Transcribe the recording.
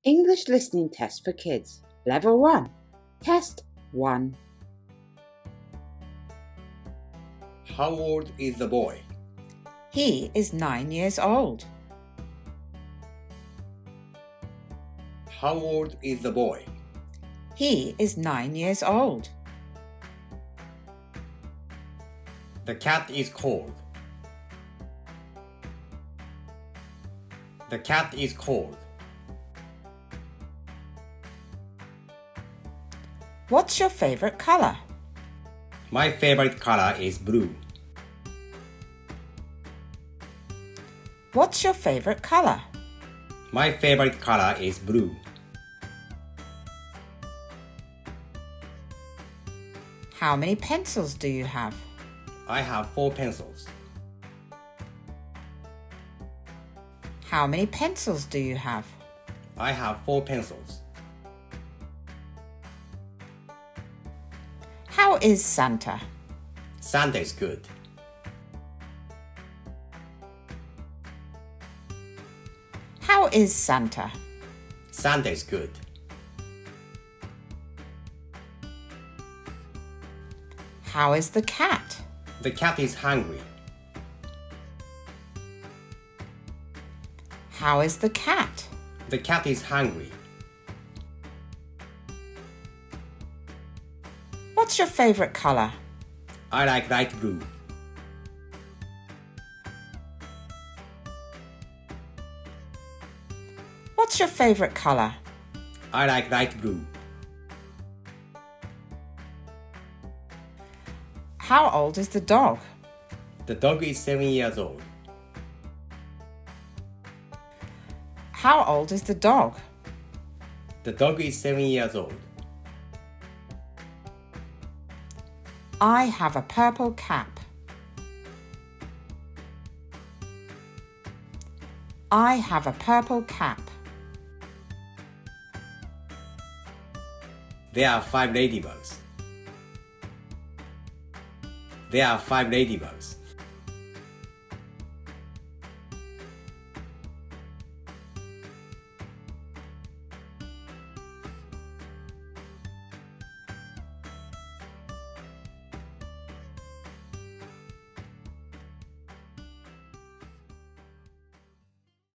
English Listening Test for Kids, Level 1, Test 1. How old is the boy? He is 9 years old. How old is the boy? He is 9 years old. The cat is cold. The cat is cold. What's your favorite color? My favorite color is blue. What's your favorite color? My favorite color is blue. How many pencils do you have? I have 4 pencils. How many pencils do you have? I have 4 pencils. How is Santa? Santa is good. How is Santa? Santa is good. How is the cat? The cat is hungry. How is the cat? The cat is hungry. What's your favorite color? I like light blue. What's your favorite color? I like light blue. How old is the dog? The dog is 7 years old. How old is the dog? The dog is 7 years old. I have a purple cap. I have a purple cap. There are 5 ladybugs. There are 5 ladybugs.